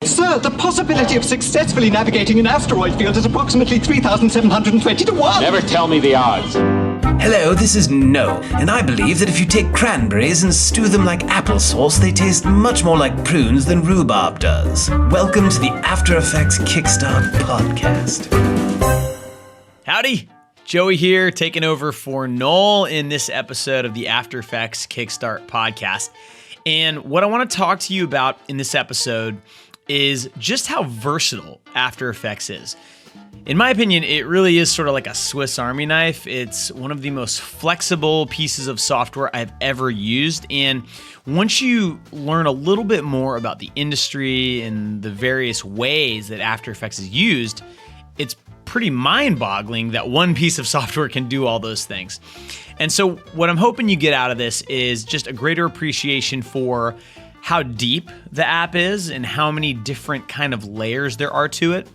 Sir, the possibility of successfully navigating an asteroid field is approximately 3,720 to 1. Never tell me the odds. Hello, this is No, and I believe that if you take cranberries and stew them like applesauce, they taste much more like prunes than rhubarb does. Welcome to the After Effects Kickstart podcast. Howdy, Joey here, taking over for Noel in this episode of the After Effects Kickstart podcast. And what I want to talk to you about in this episode is just how versatile After Effects is. In my opinion, it really is sort of like a Swiss Army knife. It's one of the most flexible pieces of software I've ever used. And once you learn a little bit more about the industry and the various ways that After Effects is used, it's pretty mind-boggling that one piece of software can do all those things. And so what I'm hoping you get out of this is just a greater appreciation for how deep the app is and how many different kind of layers there are to it.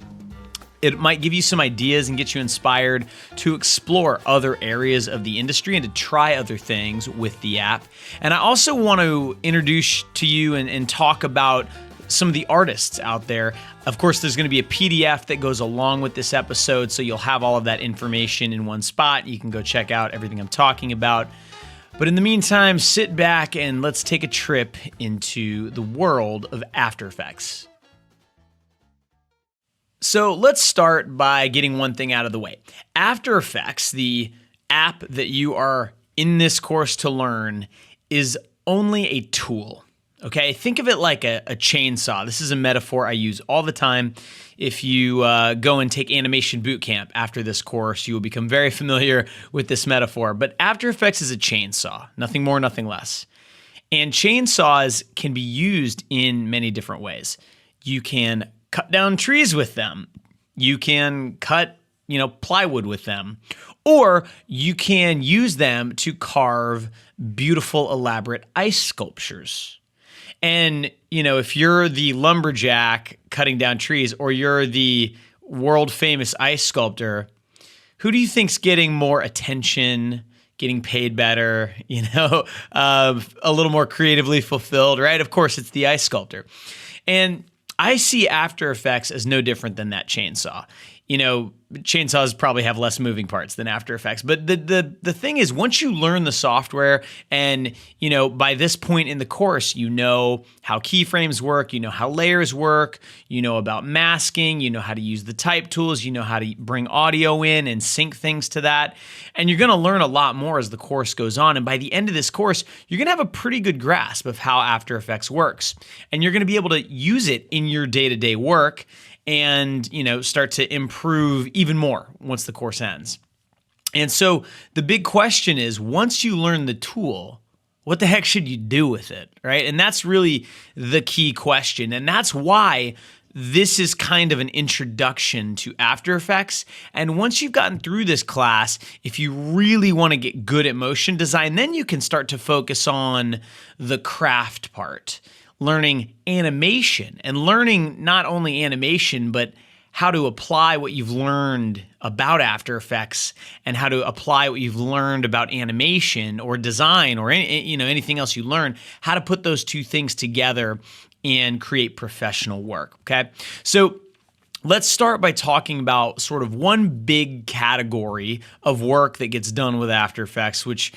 It might give you some ideas and get you inspired to explore other areas of the industry and to try other things with the app. And I also want to introduce to you and talk about some of the artists out there. Of course, there's going to be a PDF that goes along with this episode, so you'll have all of that information in one spot. You can go check out everything I'm talking about. But in the meantime, sit back and let's take a trip into the world of After Effects. So let's start by getting one thing out of the way. After Effects, the app that you are in this course to learn, is only a tool. Okay, think of it like a chainsaw. This is a metaphor I use all the time. If you go and take animation boot camp after this course, you will become very familiar with this metaphor. But After Effects is a chainsaw, nothing more, nothing less. And chainsaws can be used in many different ways. You can cut down trees with them. You can cut, plywood with them. Or you can use them to carve beautiful, elaborate ice sculptures. And, if you're the lumberjack cutting down trees or you're the world famous ice sculptor, who do you think's getting more attention, getting paid better, a little more creatively fulfilled, right? Of course, it's the ice sculptor. And I see After Effects as no different than that chainsaw. Chainsaws probably have less moving parts than After Effects. But the thing is, once you learn the software and, by this point in the course, you know how keyframes work, you know how layers work, you know about masking, you know how to use the type tools, you know how to bring audio in and sync things to that. And you're going to learn a lot more as the course goes on. And by the end of this course, you're going to have a pretty good grasp of how After Effects works. And you're going to be able to use it in your day-to-day work and, start to improve even more once the course ends. And so the big question is, once you learn the tool, what the heck should you do with it, right? And that's really the key question. And that's why this is kind of an introduction to After Effects. And once you've gotten through this class, if you really want to get good at motion design, then you can start to focus on the craft part. Learning animation and learning not only animation, but how to apply what you've learned about After Effects and how to apply what you've learned about animation or design or anything else you learn, how to put those two things together and create professional work, okay? So let's start by talking about sort of one big category of work that gets done with After Effects, which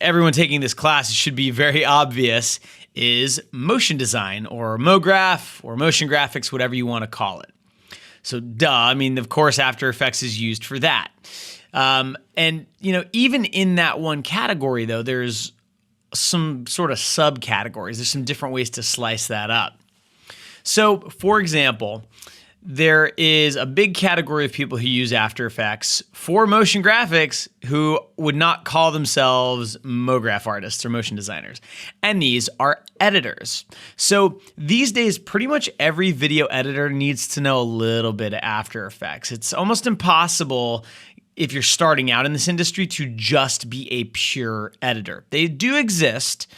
everyone taking this class should be very obvious, is motion design or MoGraph or motion graphics, whatever you want to call it. So of course, After Effects is used for that. And even in that one category, though, there's some sort of subcategories. There's some different ways to slice that up. So, for example, there is a big category of people who use After Effects for motion graphics who would not call themselves MoGraph artists or motion designers. And these are editors. So these days, pretty much every video editor needs to know a little bit of After Effects. It's almost impossible if you're starting out in this industry to just be a pure editor. They do exist,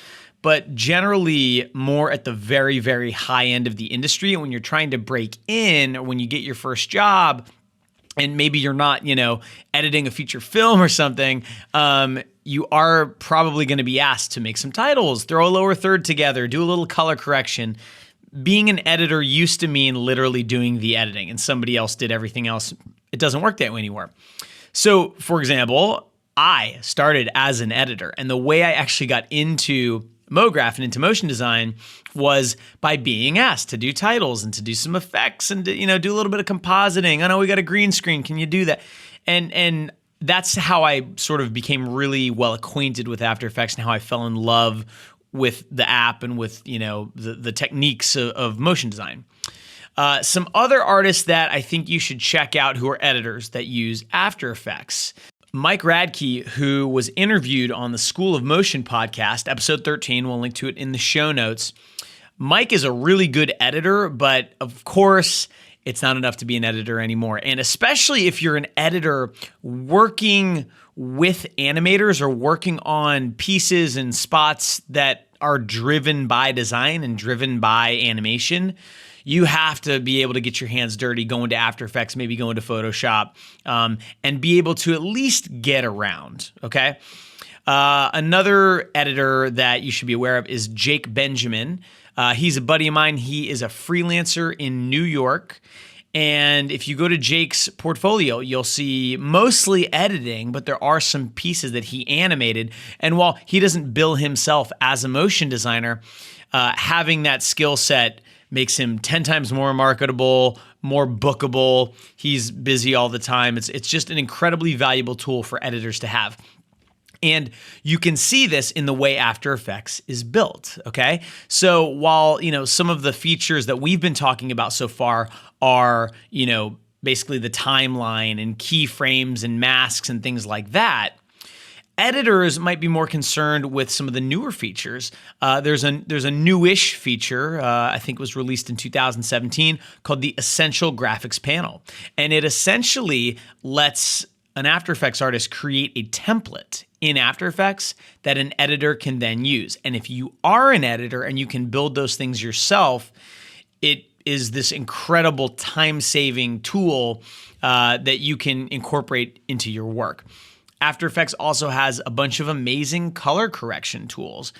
but generally more at the very, very high end of the industry. And when you're trying to break in or when you get your first job and maybe you're not, editing a feature film or something, you are probably going to be asked to make some titles, throw a lower third together, do a little color correction, being an editor used to mean literally doing the editing and somebody else did everything else. It doesn't work that way anymore. So, for example, I started as an editor, and the way I actually got into MoGraph and into motion design was by being asked to do titles and to do some effects and to, do a little bit of compositing. I know we got a green screen. Can you do that? And that's how I sort of became really well acquainted with After Effects and how I fell in love with the app and with, the techniques of motion design. Some other artists that I think you should check out who are editors that use After Effects. Mike Radke, who was interviewed on the School of Motion podcast, episode 13, we'll link to it in the show notes. Mike is a really good editor, but of course, it's not enough to be an editor anymore. And especially if you're an editor working with animators or working on pieces and spots that are driven by design and driven by animation, you have to be able to get your hands dirty, go into After Effects, maybe go into Photoshop, and be able to at least get around, okay? Another editor that you should be aware of is Jake Benjamin. He's a buddy of mine. He is a freelancer in New York. And if you go to Jake's portfolio, you'll see mostly editing, but there are some pieces that he animated. And while he doesn't bill himself as a motion designer, having that skill set makes him 10 times more marketable, more bookable. He's busy all the time. It's just an incredibly valuable tool for editors to have. And you can see this in the way After Effects is built, okay? So while, some of the features that we've been talking about so far are, basically the timeline and keyframes and masks and things like that, editors might be more concerned with some of the newer features. There's a newish feature, I think it was released in 2017, called the Essential Graphics Panel. And it essentially lets an After Effects artist create a template in After Effects that an editor can then use. And if you are an editor and you can build those things yourself, it is this incredible time-saving tool that you can incorporate into your work. After Effects also has a bunch of amazing color correction tools.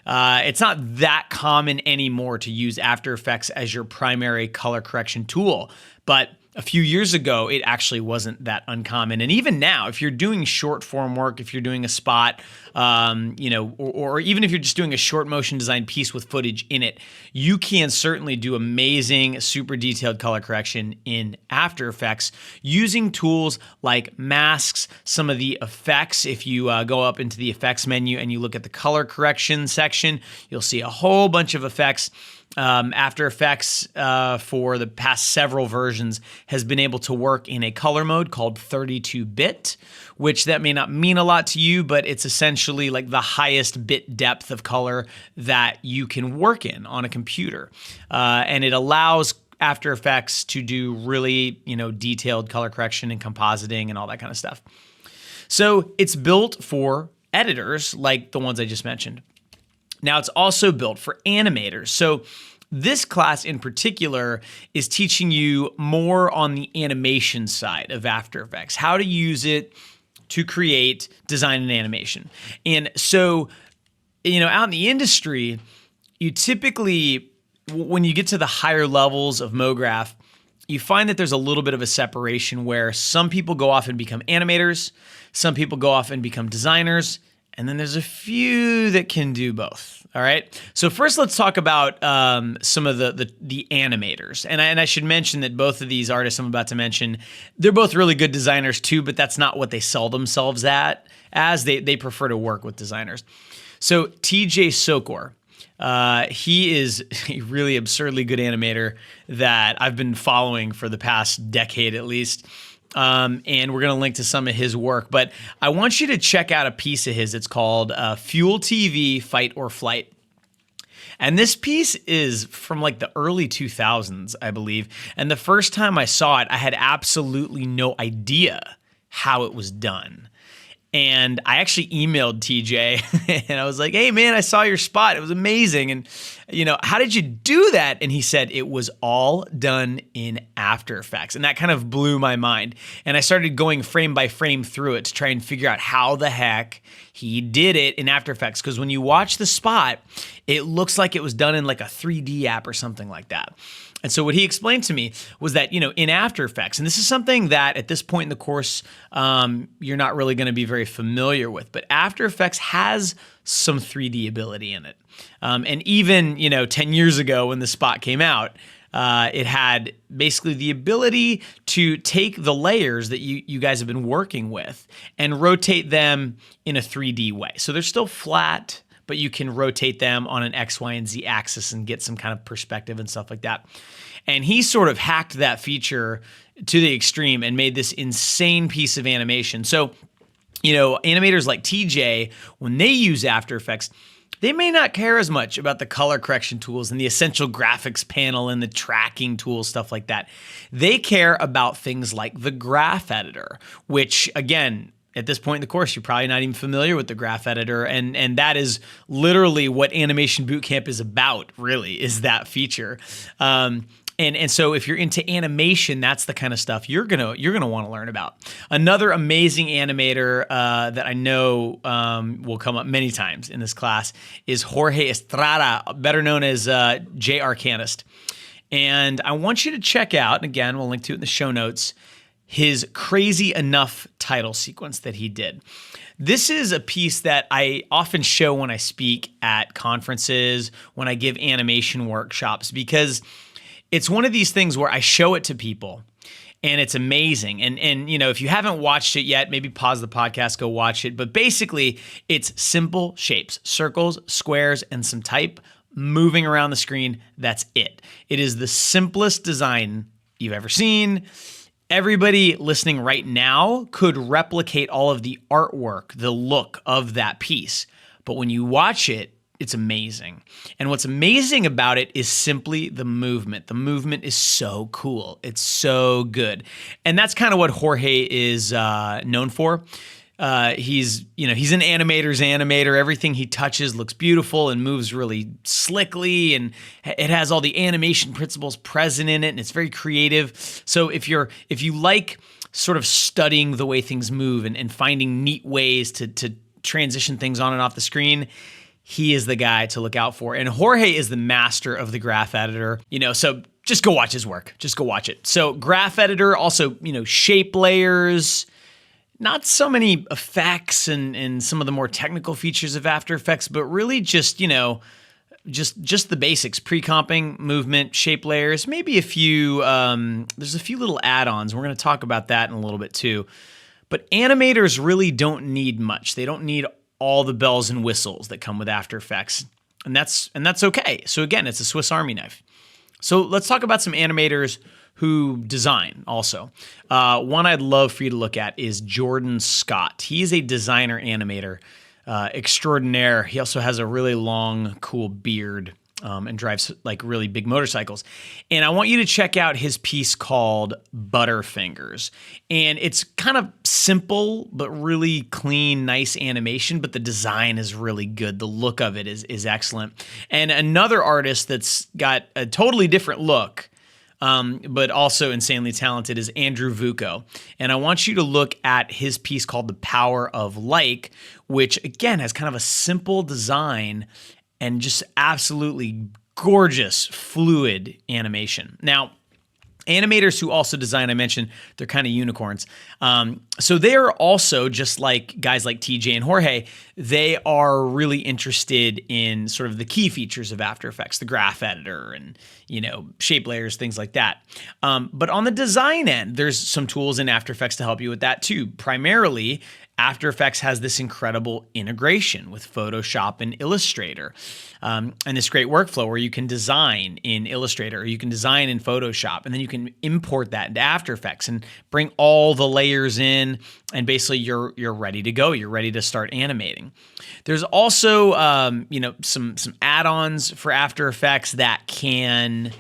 It's not that common anymore to use After Effects as your primary color correction tool, but a few years ago, it actually wasn't that uncommon. And even now, if you're doing short form work, if you're doing a spot, or even if you're just doing a short motion design piece with footage in it, you can certainly do amazing, super detailed color correction in After Effects using tools like masks, some of the effects. If you go up into the effects menu and you look at the color correction section, you'll see a whole bunch of effects. After Effects, for the past several versions, has been able to work in a color mode called 32-bit, which that may not mean a lot to you, but it's essentially like the highest bit depth of color that you can work in on a computer. And it allows After Effects to do really, detailed color correction and compositing and all that kind of stuff. So it's built for editors like the ones I just mentioned. Now, it's also built for animators. So this class in particular is teaching you more on the animation side of After Effects, how to use it to create design and animation. And so, out in the industry, you typically, when you get to the higher levels of MoGraph, you find that there's a little bit of a separation where some people go off and become animators, some people go off and become designers, and then there's a few that can do both. All right. So first, let's talk about some of the animators. And I should mention that both of these artists I'm about to mention, they're both really good designers too, but that's not what they sell themselves as. They prefer to work with designers. So TJ Sokor, he is a really absurdly good animator that I've been following for the past decade at least. And we're going to link to some of his work. But I want you to check out a piece of his. It's called Fuel TV Fight or Flight. And this piece is from like the early 2000s, I believe. And the first time I saw it, I had absolutely no idea how it was done. And I actually emailed TJ and I was like, hey man, I saw your spot. It was amazing. And how did you do that? And he said it was all done in After Effects. And that kind of blew my mind. And I started going frame by frame through it to try and figure out how the heck he did it in After Effects. Because when you watch the spot, it looks like it was done in like a 3D app or something like that. And so what he explained to me was that, in After Effects, and this is something that at this point in the course, you're not really going to be very familiar with, but After Effects has some 3D ability in it. And even, 10 years ago when the spot came out, it had basically the ability to take the layers that you guys have been working with and rotate them in a 3D way. So they're still flat, but you can rotate them on an X, Y, and Z axis and get some kind of perspective and stuff like that. And he sort of hacked that feature to the extreme and made this insane piece of animation. So, animators like TJ, when they use After Effects, they may not care as much about the color correction tools and the essential graphics panel and the tracking tools, stuff like that. They care about things like the graph editor, which again, at this point in the course, you're probably not even familiar with the graph editor, and that is literally what Animation Bootcamp is about, really, is that feature. And so if you're into animation, that's the kind of stuff you're gonna want to learn about. Another amazing animator that I know will come up many times in this class is Jorge Estrada, better known as J. Arcanist. And I want you to check out, and again, we'll link to it in the show notes, his Crazy Enough title sequence that he did. This is a piece that I often show when I speak at conferences, when I give animation workshops, because it's one of these things where I show it to people and it's amazing. And if you haven't watched it yet, maybe pause the podcast, go watch it. But basically, it's simple shapes, circles, squares, and some type moving around the screen. That's it. It is the simplest design you've ever seen. Everybody listening right now could replicate all of the artwork, the look of that piece. But when you watch it, it's amazing. And what's amazing about it is simply the movement. The movement is so cool. It's so good. And that's kind of what Jorge is known for. He's an animator's animator. Everything he touches looks beautiful and moves really slickly, and it has all the animation principles present in it, and it's very creative. So if you like sort of studying the way things move and finding neat ways to transition things on and off the screen, he is the guy to look out for. And Jorge is the master of the graph editor, so just go watch his work. Just go watch it. So graph editor, also, shape layers, not so many effects and some of the more technical features of After Effects, but really just the basics: pre-comping, movement, shape layers, maybe a few, there's a few little add-ons. We're going to talk about that in a little bit too. But animators really don't need much. They don't need all the bells and whistles that come with After Effects. And that's okay. So again, it's a Swiss Army knife. So let's talk about some animators who design also. One I'd love for you to look at is Jordan Scott. He's a designer animator extraordinaire. He also has a really long, cool beard and drives like really big motorcycles. And I want you to check out his piece called Butterfingers. And it's kind of simple, but really clean, nice animation, but the design is really good. The look of it is excellent. And another artist that's got a totally different look, but also insanely talented, is Andrew Vuko. And I want you to look at his piece called The Power of Like, which again has kind of a simple design and just absolutely gorgeous, fluid animation. Now, animators who also design, I mentioned, they're kind of unicorns. So they are also, just like guys like TJ and Jorge, they are really interested in sort of the key features of After Effects, the graph editor and, shape layers, things like that. But on the design end, there's some tools in After Effects to help you with that too. Primarily, After Effects has this incredible integration with Photoshop and Illustrator, and this great workflow where you can design in Illustrator or you can design in Photoshop, and then you can import that into After Effects and bring all the layers in, and basically you're ready to go. You're ready to start animating. There's also some add-ons for After Effects that can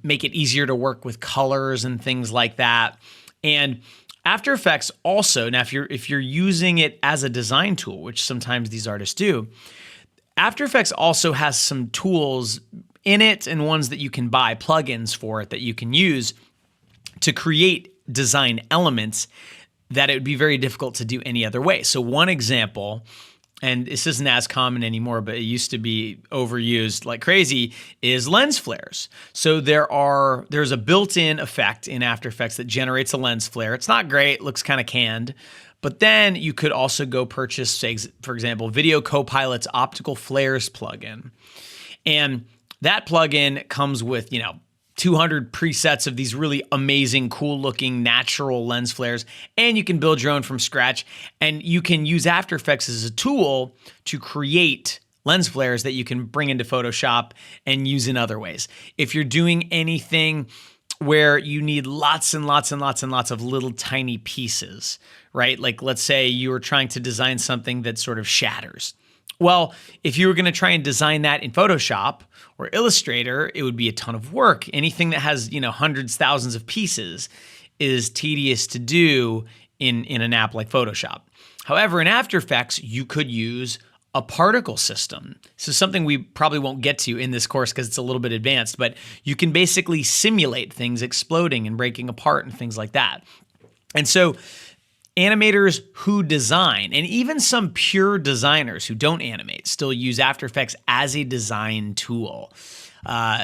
make it easier to work with colors and things like that. And After Effects also, now if you're using it as a design tool, which sometimes these artists do, After Effects also has some tools in it and ones that you can buy, plugins for it that you can use to create design elements that it would be very difficult to do any other way. So one example, and this isn't as common anymore, but it used to be overused like crazy, is lens flares. So there's a built-in effect in After Effects that generates a lens flare. It's not great, looks kind of canned, but then you could also go purchase, say, for example, Video Copilot's Optical Flares plugin. And that plugin comes with, 200 presets of these really amazing, cool-looking natural lens flares, and you can build your own from scratch, and you can use After Effects as a tool to create lens flares that you can bring into Photoshop and use in other ways. If you're doing anything where you need lots and lots and lots and lots of little tiny pieces, right? Like let's say you were trying to design something that sort of shatters. Well, if you were going to try and design that in Photoshop or Illustrator, it would be a ton of work. Anything that has, hundreds, thousands of pieces is tedious to do in an app like Photoshop. However, in After Effects, you could use a particle system. This is something we probably won't get to in this course because it's a little bit advanced, but you can basically simulate things exploding and breaking apart and things like that. And so animators who design, and even some pure designers who don't animate, still use After Effects as a design tool.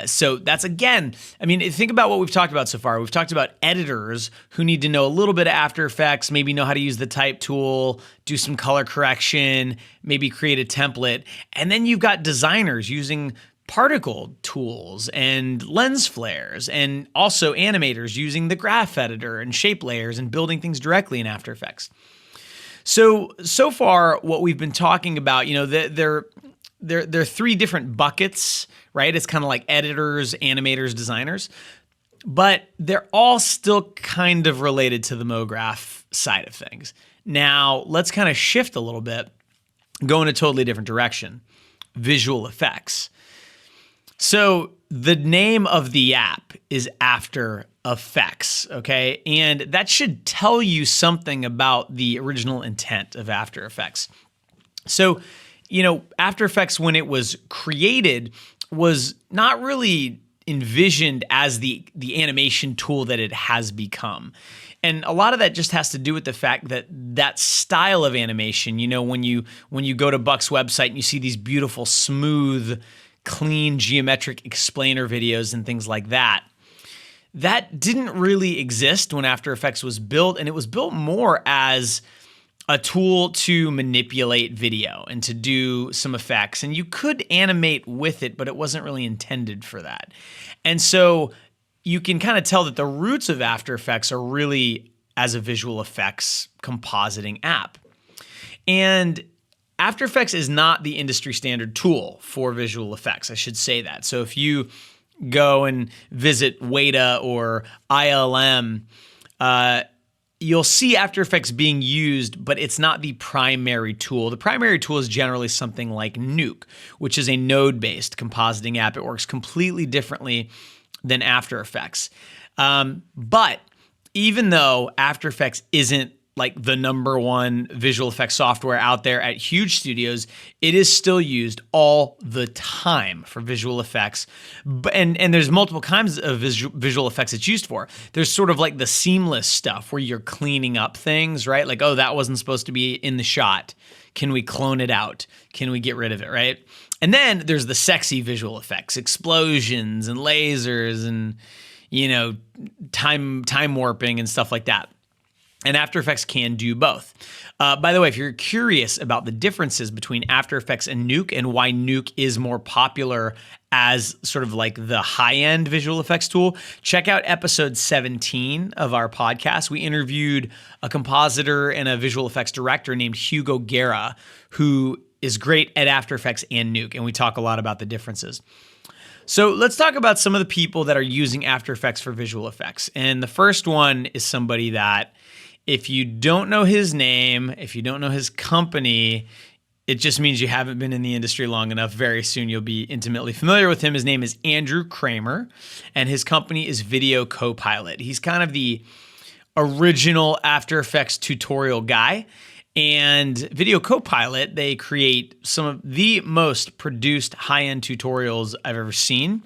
So that's, again, think about what we've talked about so far. We've talked about editors who need to know a little bit of After Effects, maybe know how to use the type tool, do some color correction, maybe create a template. And then you've got designers using particle tools and lens flares, and also animators using the graph editor and shape layers and building things directly in After Effects. So far, what we've been talking about, there are three different buckets, right? It's kind of like editors, animators, designers, but they're all still kind of related to the MoGraph side of things. Now, let's kind of shift a little bit, go in a totally different direction. Visual effects. So the name of the app is After Effects, okay? And that should tell you something about the original intent of After Effects. So, After Effects, when it was created, was not really envisioned as the animation tool that it has become. And a lot of that just has to do with the fact that that style of animation, when you go to Buck's website and you see these beautiful, smooth, clean geometric explainer videos and things like that, that didn't really exist when After Effects was built, and it was built more as a tool to manipulate video and to do some effects. And you could animate with it, but it wasn't really intended for that. And so you can kind of tell that the roots of After Effects are really as a visual effects compositing app. And After Effects is not the industry standard tool for visual effects. I should say that. So if you go and visit Weta or ILM, you'll see After Effects being used, but it's not the primary tool. The primary tool is generally something like Nuke, which is a node-based compositing app. It works completely differently than After Effects. But even though After Effects isn't like the number one visual effects software out there at huge studios, it is still used all the time for visual effects. And there's multiple kinds of visual effects it's used for. There's sort of like the seamless stuff where you're cleaning up things, right? Like, oh, that wasn't supposed to be in the shot. Can we clone it out? Can we get rid of it, right? And then there's the sexy visual effects, explosions and lasers and, time warping and stuff like that. And After Effects can do both. By the way, if you're curious about the differences between After Effects and Nuke and why Nuke is more popular as sort of like the high-end visual effects tool, check out episode 17 of our podcast. We interviewed a compositor and a visual effects director named Hugo Guerra, who is great at After Effects and Nuke, and we talk a lot about the differences. So let's talk about some of the people that are using After Effects for visual effects. And the first one is somebody that, if you don't know his name, if you don't know his company, it just means you haven't been in the industry long enough. Very soon you'll be intimately familiar with him. His name is Andrew Kramer, and his company is Video Copilot. He's kind of the original After Effects tutorial guy. And Video Copilot, they create some of the most produced high-end tutorials I've ever seen.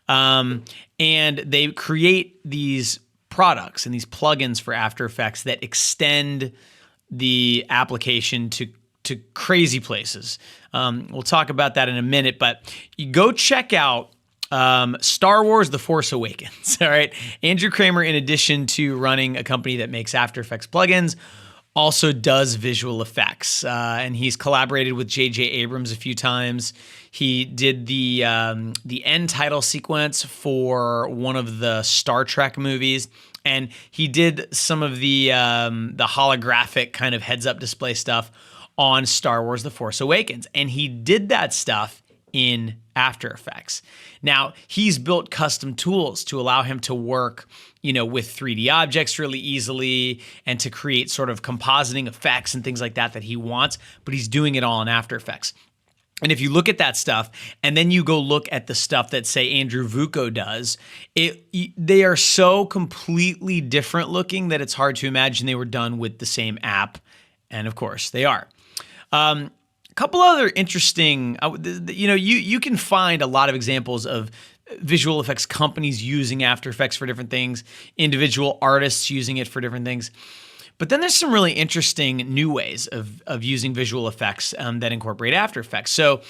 And they create these products and these plugins for After Effects that extend the application to crazy places. We'll talk about that in a minute, but you go check out Star Wars: The Force Awakens. All right. Andrew Kramer, in addition to running a company that makes After Effects plugins, also does visual effects. And he's collaborated with J.J. Abrams a few times. He did the end title sequence for one of the Star Trek movies. And he did some of the holographic kind of heads-up display stuff on Star Wars: The Force Awakens. And he did that stuff in After Effects. Now, he's built custom tools to allow him to work, with 3D objects really easily and to create sort of compositing effects and things like that he wants, but he's doing it all in After Effects. And if you look at that stuff and then you go look at the stuff that, say, Andrew Vuko does, they are so completely different looking that it's hard to imagine they were done with the same app. And of course, they are. A couple other interesting, you can find a lot of examples of visual effects companies using After Effects for different things, individual artists using it for different things. But then there's some really interesting new ways of using visual effects that incorporate After Effects. So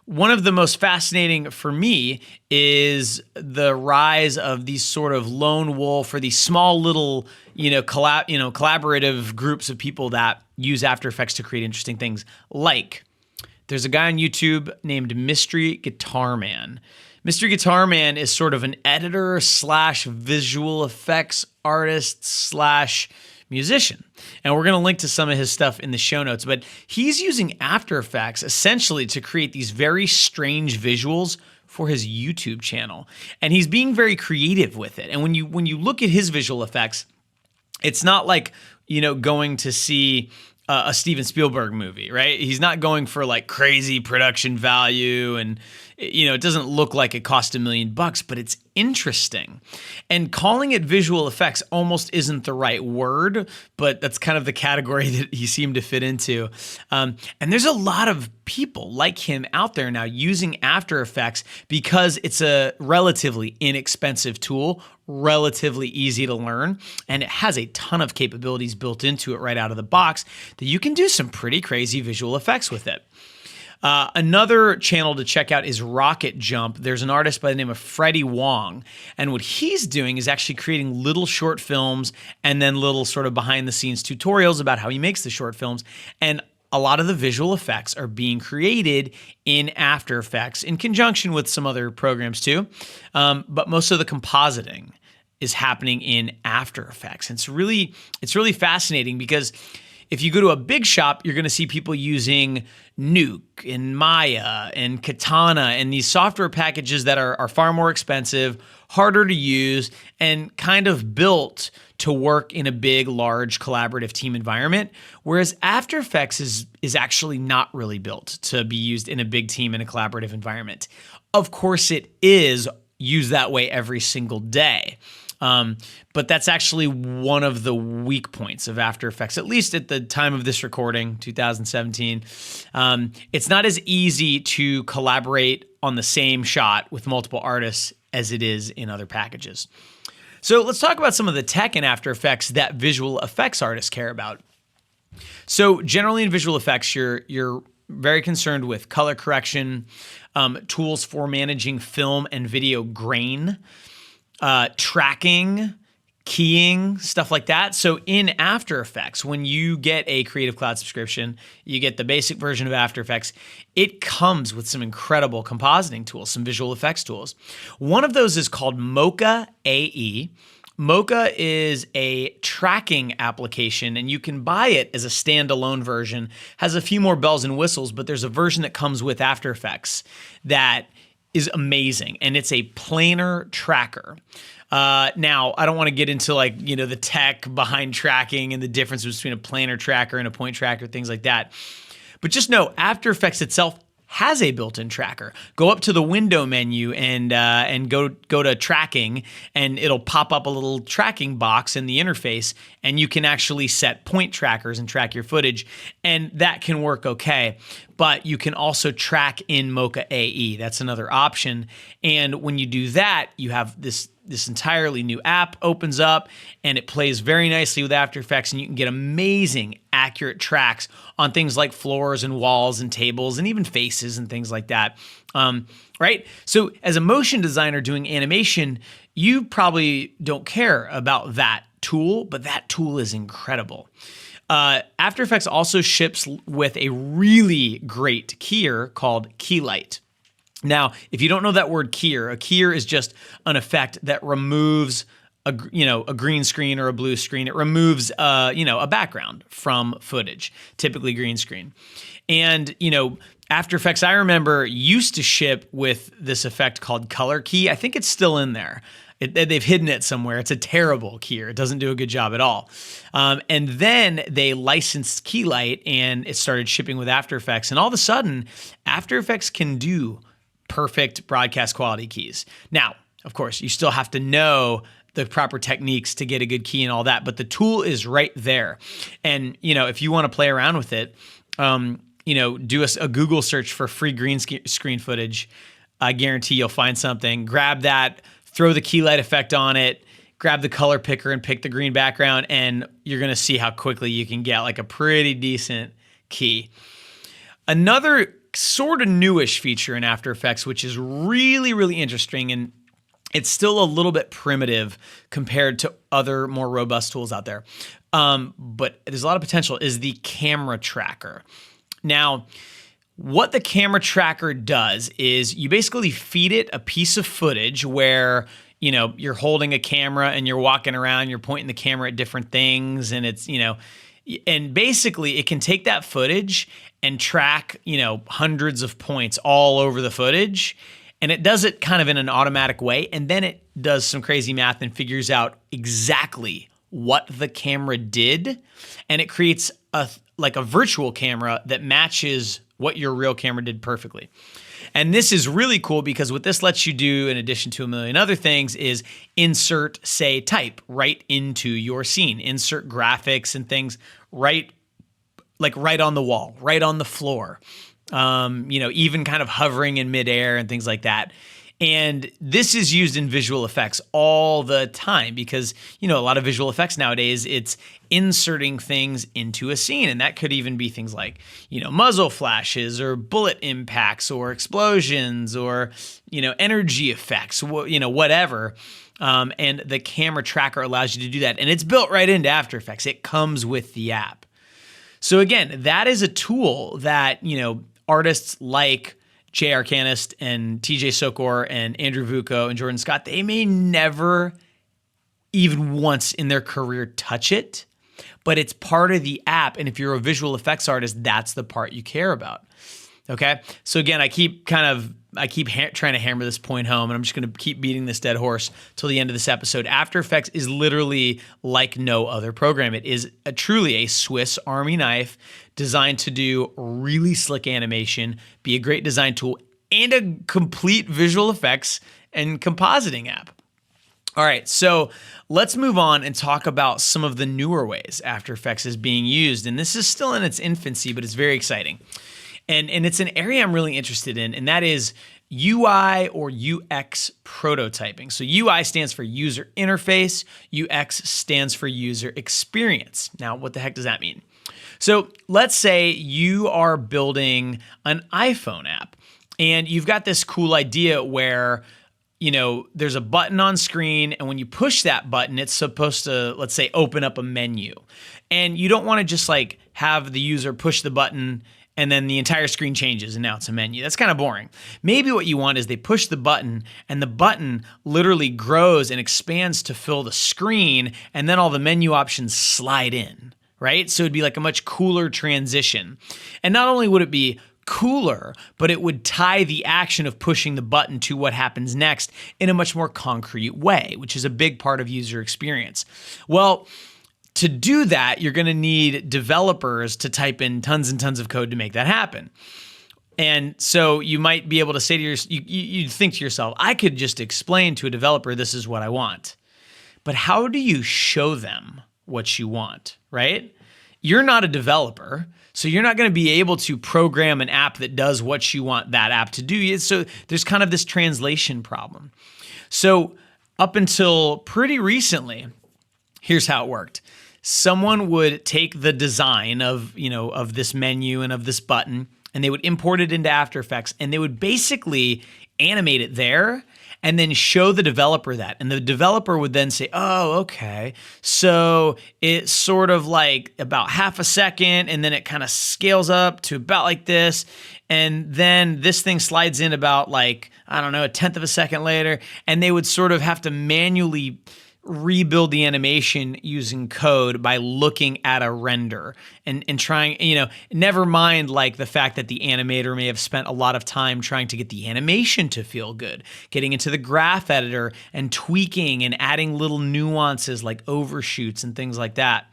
one of the most fascinating for me is the rise of these sort of lone wolf or these small little, collaborative groups of people that use After Effects to create interesting things. Like, there's a guy on YouTube named Mystery Guitar Man. Mystery Guitar Man is sort of an editor / visual effects artist / musician. And we're going to link to some of his stuff in the show notes, but he's using After Effects essentially to create these very strange visuals for his YouTube channel. And he's being very creative with it. And when you look at his visual effects, it's not like, going to see a Steven Spielberg movie, right? He's not going for like crazy production value and, it doesn't look like it cost $1 million, but it's interesting. And calling it visual effects almost isn't the right word, but that's kind of the category that he seemed to fit into. And there's a lot of people like him out there now using After Effects because it's a relatively inexpensive tool, relatively easy to learn, and it has a ton of capabilities built into it right out of the box that you can do some pretty crazy visual effects with it. Another channel to check out is Rocket Jump. There's an artist by the name of Freddie Wong, and what he's doing is actually creating little short films and then little sort of behind-the-scenes tutorials about how he makes the short films. And a lot of the visual effects are being created in After Effects in conjunction with some other programs too, but most of the compositing is happening in After Effects. And it's really fascinating because if you go to a big shop, you're going to see people using Nuke and Maya and Katana and these software packages that are far more expensive, harder to use, and kind of built to work in a big, large, collaborative team environment. Whereas After Effects is actually not really built to be used in a big team in a collaborative environment. Of course, it is used that way every single day. But that's actually one of the weak points of After Effects, at least at the time of this recording, 2017. It's not as easy to collaborate on the same shot with multiple artists as it is in other packages. So let's talk about some of the tech in After Effects that visual effects artists care about. So generally in visual effects, you're very concerned with color correction, tools for managing film and video grain, tracking, keying, stuff like that. So in After Effects, when you get a Creative Cloud subscription, you get the basic version of After Effects. It comes with some incredible compositing tools, some visual effects tools. One of those is called Mocha AE. Mocha is a tracking application, and you can buy it as a standalone version. Has a few more bells and whistles, but there's a version that comes with After Effects that is amazing, and it's a planar tracker. Now, I don't want to get into the tech behind tracking and the difference between a planar tracker and a point tracker, things like that. But just know After Effects itself has a built-in tracker. Go up to the window menu and go to tracking, and it'll pop up a little tracking box in the interface, and you can actually set point trackers and track your footage, and that can work okay. But you can also track in Mocha AE. That's another option. And when you do that, you have this entirely new app opens up, and it plays very nicely with After Effects, and you can get amazing accurate tracks on things like floors and walls and tables and even faces and things like that. Right? So as a motion designer doing animation, you probably don't care about that tool, but that tool is incredible. After Effects also ships with a really great keyer called Keylight. Now, if you don't know that word keyer, a keyer is just an effect that removes a green screen or a blue screen. It removes a background from footage, typically green screen. And After Effects, I remember, used to ship with this effect called Color Key. I think it's still in there. They've hidden it somewhere. It's a terrible keyer. It doesn't do a good job at all. And then they licensed Keylight, and it started shipping with After Effects. And all of a sudden, After Effects can do perfect broadcast quality keys. Now, of course, you still have to know the proper techniques to get a good key and all that, but the tool is right there. And, if you want to play around with it, do a Google search for free green screen footage. I guarantee you'll find something. Grab that, throw the Keylight effect on it, grab the color picker and pick the green background, and you're going to see how quickly you can get like a pretty decent key. Another sort of newish feature in After Effects, which is really, really interesting, and it's still a little bit primitive compared to other more robust tools out there, but there's a lot of potential, is the camera tracker. Now, what the camera tracker does is you basically feed it a piece of footage where, you're holding a camera and you're walking around, you're pointing the camera at different things, and it's, and basically it can take that footage and track, hundreds of points all over the footage. And it does it kind of in an automatic way. And then it does some crazy math and figures out exactly what the camera did. And it creates a virtual camera that matches what your real camera did perfectly. And this is really cool because what this lets you do, in addition to a million other things, is insert, say, type right into your scene. Insert graphics and things right on the wall, right on the floor. Even kind of hovering in midair and things like that. And this is used in visual effects all the time because, a lot of visual effects nowadays, it's inserting things into a scene. And that could even be things like, muzzle flashes or bullet impacts or explosions or, energy effects, whatever. And the camera tracker allows you to do that. And it's built right into After Effects. It comes with the app. So again, that is a tool that, artists like Jay Arcanist and TJ Sokor and Andrew Vuko and Jordan Scott, they may never even once in their career touch it, but it's part of the app. And if you're a visual effects artist, that's the part you care about. Okay. So again, I keep trying to hammer this point home, and I'm just going to keep beating this dead horse till the end of this episode. After Effects is literally like no other program. It is truly a Swiss Army knife designed to do really slick animation, be a great design tool, and a complete visual effects and compositing app. All right, so let's move on and talk about some of the newer ways After Effects is being used. And this is still in its infancy, but it's very exciting. And it's an area I'm really interested in, and that is UI or UX prototyping. So UI stands for user interface, UX stands for user experience. Now, what the heck does that mean? So let's say you are building an iPhone app, and you've got this cool idea where, there's a button on screen, and when you push that button, it's supposed to, let's say, open up a menu. And you don't want to just have the user push the button and then the entire screen changes and now it's a menu. That's kind of boring. Maybe what you want is they push the button and the button literally grows and expands to fill the screen, and then all the menu options slide in, right? So it'd be like a much cooler transition. And not only would it be cooler, but it would tie the action of pushing the button to what happens next in a much more concrete way, which is a big part of user experience. Well, to do that, you're going to need developers to type in tons and tons of code to make that happen. And so you might be able to say to you think to yourself, I could just explain to a developer, this is what I want. But how do you show them what you want, right? You're not a developer, so you're not going to be able to program an app that does what you want that app to do. So there's kind of this translation problem. So up until pretty recently, here's how it worked. Someone would take the design of this menu and of this button, and they would import it into After Effects, and they would basically animate it there and then show the developer that. And the developer would then say, oh, okay, so it's sort of like about half a second, and then it kind of scales up to about like this. And then this thing slides in about like, I don't know, a tenth of a second later. And they would sort of have to manually rebuild the animation using code by looking at a render and trying, never mind like the fact that the animator may have spent a lot of time trying to get the animation to feel good, getting into the graph editor and tweaking and adding little nuances like overshoots and things like that.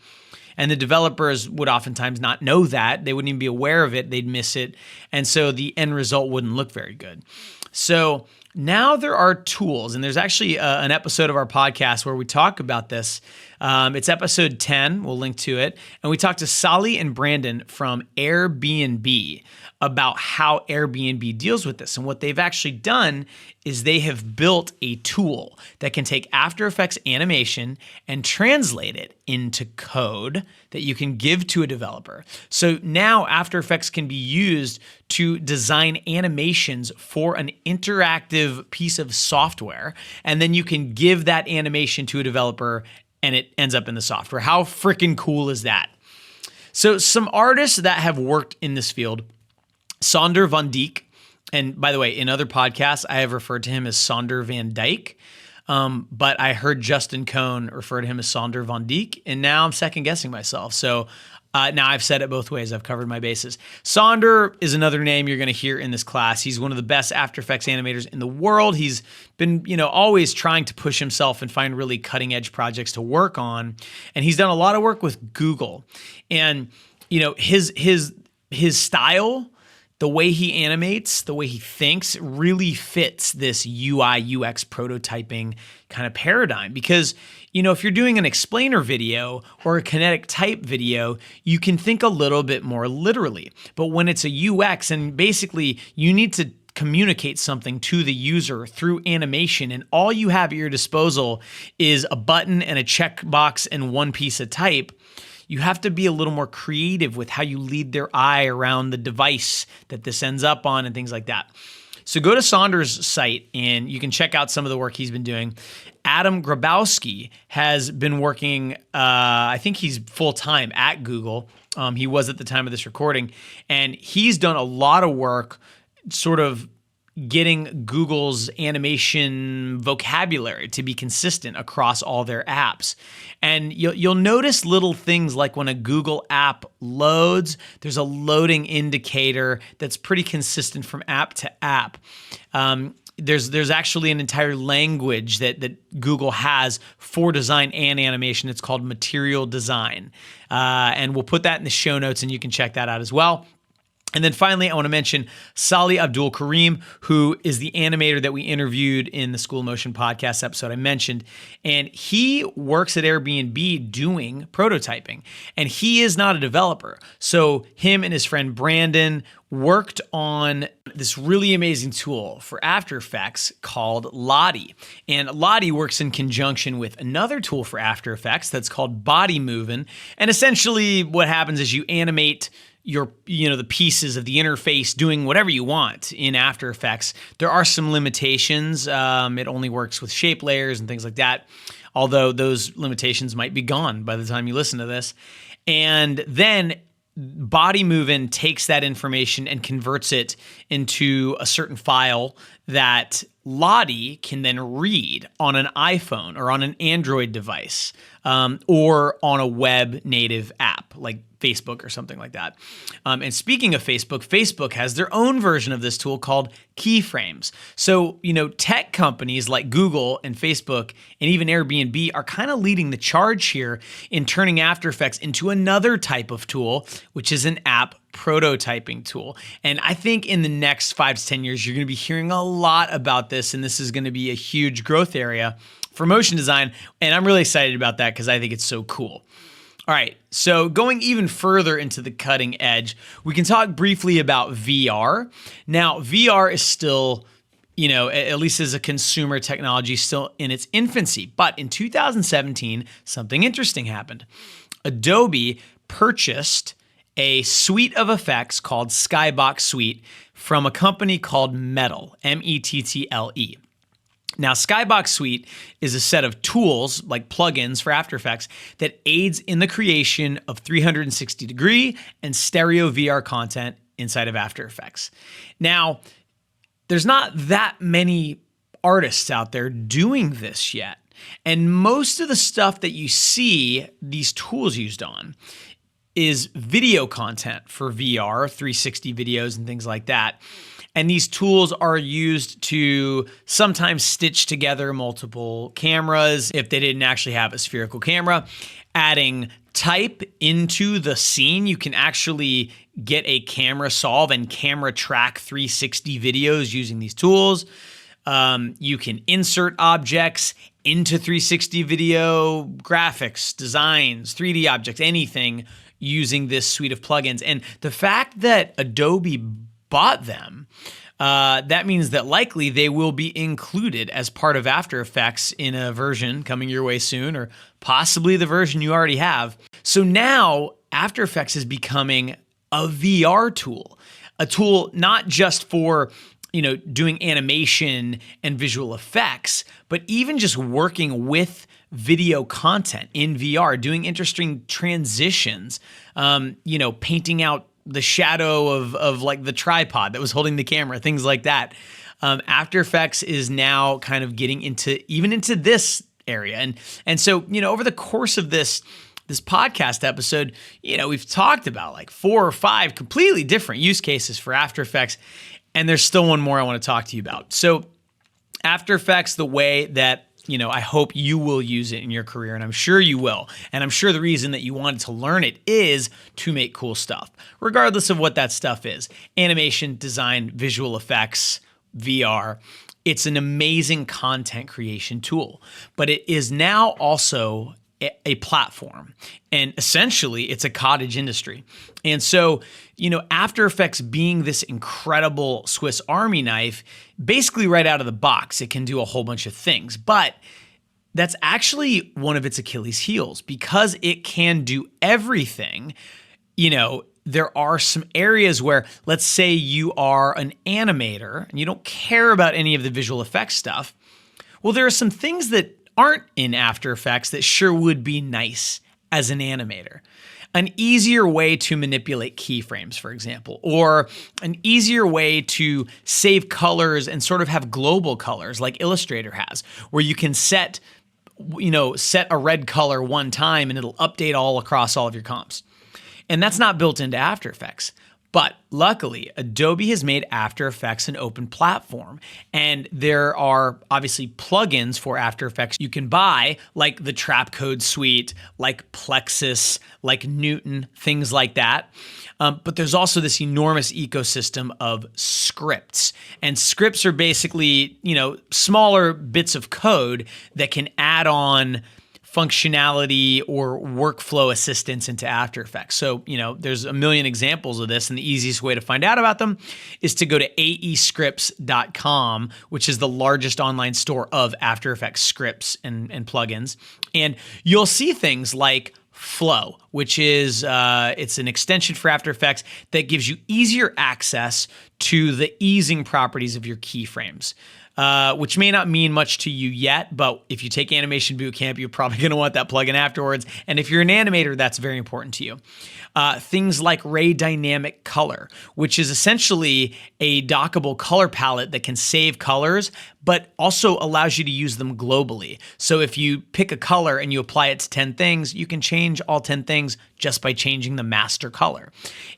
And the developers would oftentimes not know that. They wouldn't even be aware of it. They'd miss it. And so the end result wouldn't look very good. So now there are tools, and there's actually an episode of our podcast where we talk about this. It's episode 10. We'll link to it. And we talked to Sally and Brandon from Airbnb about how Airbnb deals with this. And what they've actually done is they have built a tool that can take After Effects animation and translate it into code that you can give to a developer. So now After Effects can be used to design animations for an interactive piece of software. And then you can give that animation to a developer and it ends up in the software. How freaking cool is that? So some artists that have worked in this field, Sander van Dijk, and by the way, in other podcasts, I have referred to him as Sander van Dyke, but I heard Justin Cohn refer to him as Sander van Dijk, and now I'm second guessing myself. So now I've said it both ways. I've covered my bases. Sander is another name you're going to hear in this class. He's one of the best After Effects animators in the world. He's been, always trying to push himself and find really cutting edge projects to work on. And he's done a lot of work with Google. And, his style, the way he animates, the way he thinks really fits this UI UX prototyping kind of paradigm. Because, if you're doing an explainer video or a kinetic type video, you can think a little bit more literally. But when it's a UX and basically you need to communicate something to the user through animation, and all you have at your disposal is a button and a checkbox and one piece of type, you have to be a little more creative with how you lead their eye around the device that this ends up on and things like that. So go to Sander's site and you can check out some of the work he's been doing. Adam Grabowski has been working, I think he's full-time at Google. He was at the time of this recording. And he's done a lot of work sort of getting Google's animation vocabulary to be consistent across all their apps. And you'll notice little things like when a Google app loads, there's a loading indicator that's pretty consistent from app to app. There's actually an entire language that Google has for design and animation. It's called material design. And we'll put that in the show notes and you can check that out as well. And then finally, I want to mention Salih Abdul Karim, who is the animator that we interviewed in the School of Motion podcast episode I mentioned. And he works at Airbnb doing prototyping. And he is not a developer. So him and his friend Brandon worked on this really amazing tool for After Effects called Lottie. And Lottie works in conjunction with another tool for After Effects that's called Body Movin'. And essentially what happens is you animate the pieces of the interface doing whatever you want in After Effects. There are some limitations. It only works with shape layers and things like that, although those limitations might be gone by the time you listen to this. And then Body Movin' takes that information and converts it into a certain file that Lottie can then read on an iPhone or on an Android device or on a web native app like Facebook or something like that. And speaking of Facebook, Facebook has their own version of this tool called keyframes. So, tech companies like Google and Facebook and even Airbnb are kind of leading the charge here in turning After Effects into another type of tool, which is an app prototyping tool. And I think in the next 5 to 10 years, you're going to be hearing a lot about this, and this is going to be a huge growth area for motion design. And I'm really excited about that because I think it's so cool. All right, so going even further into the cutting edge, we can talk briefly about VR. Now, VR is still, at least as a consumer technology, still in its infancy. But in 2017, something interesting happened. Adobe purchased a suite of effects called Skybox Suite from a company called Mettle, M-E-T-T-L-E. Now, Skybox Suite is a set of tools, like plugins for After Effects, that aids in the creation of 360-degree and stereo VR content inside of After Effects. Now, there's not that many artists out there doing this yet. And most of the stuff that you see these tools used on is video content for VR, 360 videos and things like that. And these tools are used to sometimes stitch together multiple cameras if they didn't actually have a spherical camera. Adding type into the scene, you can actually get a camera solve and camera track 360 videos using these tools. You can insert objects into 360 video, graphics, designs, 3D objects, anything using this suite of plugins. And the fact that Adobe bought them, that means that likely they will be included as part of After Effects in a version coming your way soon, or possibly the version you already have. So now After Effects is becoming a VR tool, a tool not just for doing animation and visual effects, but even just working with video content in VR, doing interesting transitions, painting out the shadow of like the tripod that was holding the camera, things like that. After Effects is now kind of getting into this area. And so, over the course of this podcast episode, we've talked about like 4 or 5 completely different use cases for After Effects. And there's still one more I want to talk to you about. So After Effects, the way that I hope you will use it in your career, and I'm sure you will. And I'm sure the reason that you wanted to learn it is to make cool stuff, regardless of what that stuff is. Animation, design, visual effects, VR. It's an amazing content creation tool, but it is now also a platform, and essentially it's a cottage industry. And so, After Effects being this incredible Swiss Army knife, basically right out of the box, it can do a whole bunch of things, but that's actually one of its Achilles heels because it can do everything. There are some areas where, let's say you are an animator and you don't care about any of the visual effects stuff. Well, there are some things that aren't in After Effects that sure would be nice as an animator. An easier way to manipulate keyframes, for example, or an easier way to save colors and sort of have global colors like Illustrator has, where you can set a red color one time and it'll update all across all of your comps. And that's not built into After Effects. But luckily, Adobe has made After Effects an open platform. And there are obviously plugins for After Effects you can buy, like the Trapcode suite, like Plexus, like Newton, things like that. But there's also this enormous ecosystem of scripts. And scripts are basically, smaller bits of code that can add on functionality or workflow assistance into After Effects. So, there's a million examples of this, and the easiest way to find out about them is to go to aescripts.com, which is the largest online store of After Effects scripts and plugins. And you'll see things like Flow, which is it's an extension for After Effects that gives you easier access to the easing properties of your keyframes. Which may not mean much to you yet, but if you take Animation Bootcamp, you're probably going to want that plugin afterwards. And if you're an animator, that's very important to you. Things like Ray Dynamic Color, which is essentially a dockable color palette that can save colors, but also allows you to use them globally. So if you pick a color and you apply it to 10 things, you can change all 10 things just by changing the master color.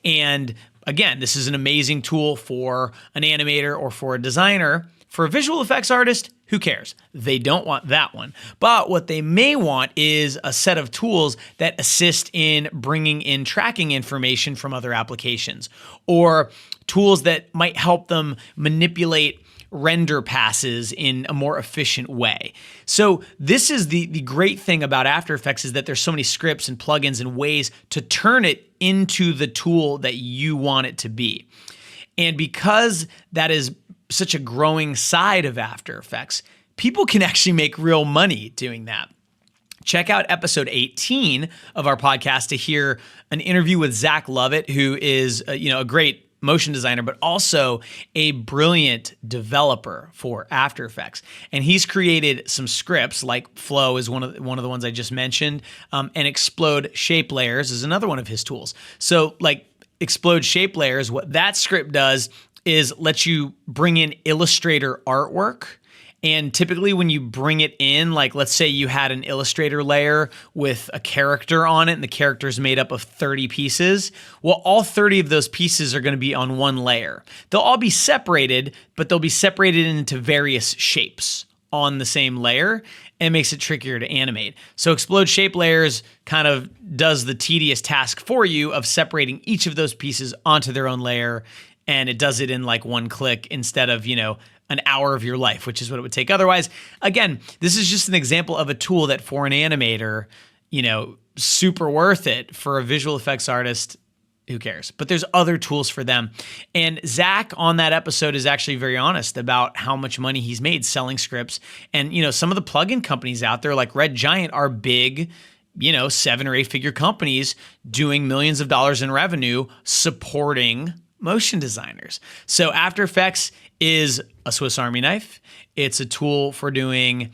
And again, this is an amazing tool for an animator or for a designer. For a visual effects artist, Who cares? They don't want that one. But what they may want is a set of tools that assist in bringing in tracking information from other applications, or tools that might help them manipulate render passes in a more efficient way. So this is the great thing about After Effects, is that there's so many scripts and plugins and ways to turn it into the tool that you want it to be. And because that is such a growing side of After Effects, people can actually make real money doing that. Check out episode 18 of our podcast to hear an interview with Zach Lovett, who is a great motion designer, but also a brilliant developer for After Effects. And he's created some scripts, like Flow is one of the ones I just mentioned, and Explode Shape Layers is another one of his tools. So like Explode Shape Layers, what that script does is lets you bring in Illustrator artwork. And typically when you bring it in, like let's say you had an Illustrator layer with a character on it and the character is made up of 30 pieces. Well, all 30 of those pieces are going to be on one layer. They'll all be separated, but they'll be separated into various shapes on the same layer, and makes it trickier to animate. So Explode Shape Layers kind of does the tedious task for you of separating each of those pieces onto their own layer, and it does it in like one click instead of, an hour of your life, which is what it would take otherwise. Again, this is just an example of a tool that for an animator, super worth it. For a visual effects artist, who cares? But there's other tools for them. And Zach on that episode is actually very honest about how much money he's made selling scripts. And, some of the plugin companies out there like Red Giant are big, 7 or 8 figure companies doing millions of dollars in revenue supporting motion designers. So After Effects is a Swiss Army knife. It's a tool for doing,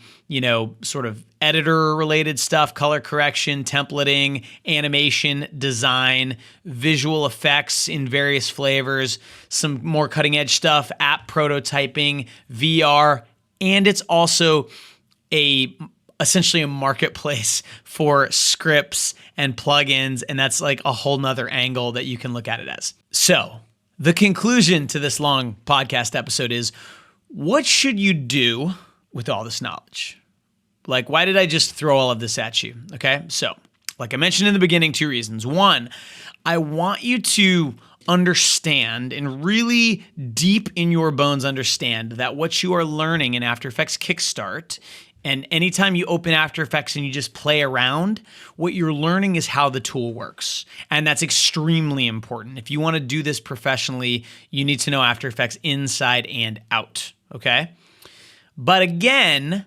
sort of editor related stuff, color correction, templating, animation, design, visual effects in various flavors, some more cutting edge stuff, app prototyping, VR, and it's also essentially a marketplace for scripts and plugins, and that's like a whole nother angle that you can look at it as. So the conclusion to this long podcast episode is, what should you do with all this knowledge? Like, why did I just throw all of this at you? Okay, so like I mentioned in the beginning, 2 reasons. 1, I want you to understand and really deep in your bones understand that what you are learning in After Effects Kickstart, and anytime you open After Effects and you just play around, what you're learning is how the tool works. And that's extremely important. If you want to do this professionally, you need to know After Effects inside and out, okay? But again,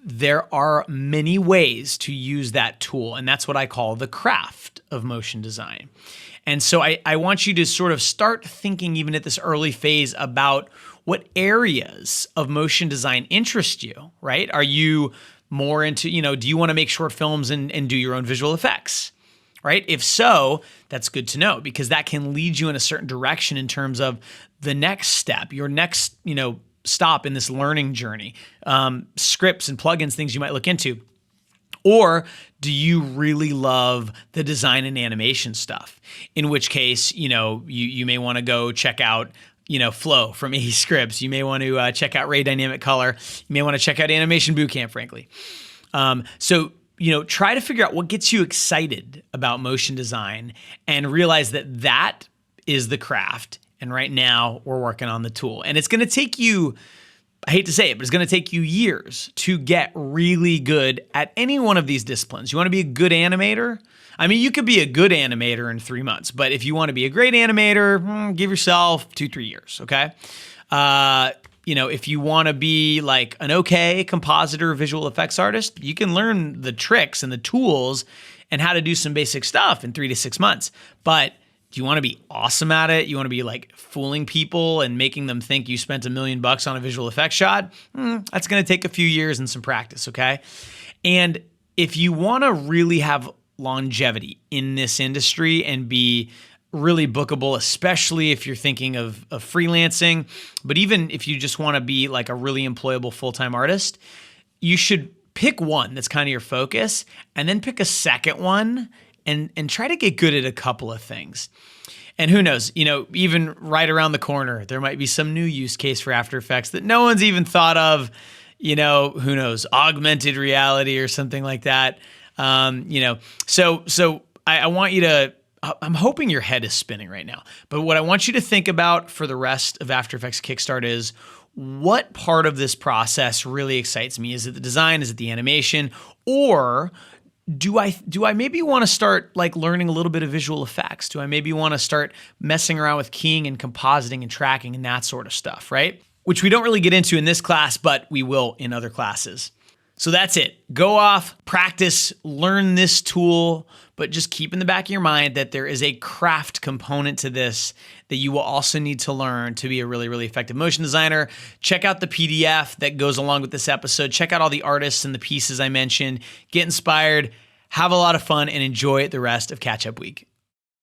there are many ways to use that tool, and that's what I call the craft of motion design. And so I want you to sort of start thinking, even at this early phase, about what areas of motion design interest you, right? Are you more into, do you want to make short films and do your own visual effects, right? If so, that's good to know, because that can lead you in a certain direction in terms of the next step, your next, stop in this learning journey, scripts and plugins, things you might look into. Or do you really love the design and animation stuff? In which case, you may want to go check out Flow from AE Scripts. You may want to check out Ray Dynamic Color. You may want to check out Animation Bootcamp, frankly. So try to figure out what gets you excited about motion design and realize that that is the craft. And right now we're working on the tool. And it's going to take you, I hate to say it, but it's going to take you years to get really good at any one of these disciplines. You want to be a good animator? I mean, you could be a good animator in 3 months, but if you want to be a great animator, give yourself 2-3 years, okay? If you want to be like an okay compositor, visual effects artist, you can learn the tricks and the tools and how to do some basic stuff in 3 to 6 months. But do you want to be awesome at it? You want to be like fooling people and making them think you spent $1 million on a visual effects shot? That's going to take a few years and some practice, okay? And if you want to really have longevity in this industry and be really bookable, especially if you're thinking of freelancing, but even if you just want to be like a really employable full-time artist, you should pick one that's kind of your focus and then pick a second one and try to get good at a couple of things. And who knows, even right around the corner, there might be some new use case for After Effects that no one's even thought of, who knows, augmented reality or something like that. So I want you to, I'm hoping your head is spinning right now, but what I want you to think about for the rest of After Effects Kickstart is, what part of this process really excites me? Is it the design? Is it the animation? Or do I maybe want to start like learning a little bit of visual effects? Do I maybe want to start messing around with keying and compositing and tracking and that sort of stuff, right? Which we don't really get into in this class, but we will in other classes. So that's it. Go off, practice, learn this tool, but just keep in the back of your mind that there is a craft component to this that you will also need to learn to be a really, really effective motion designer. Check out the PDF that goes along with this episode. Check out all the artists and the pieces I mentioned. Get inspired, have a lot of fun, and enjoy the rest of Catch Up Week.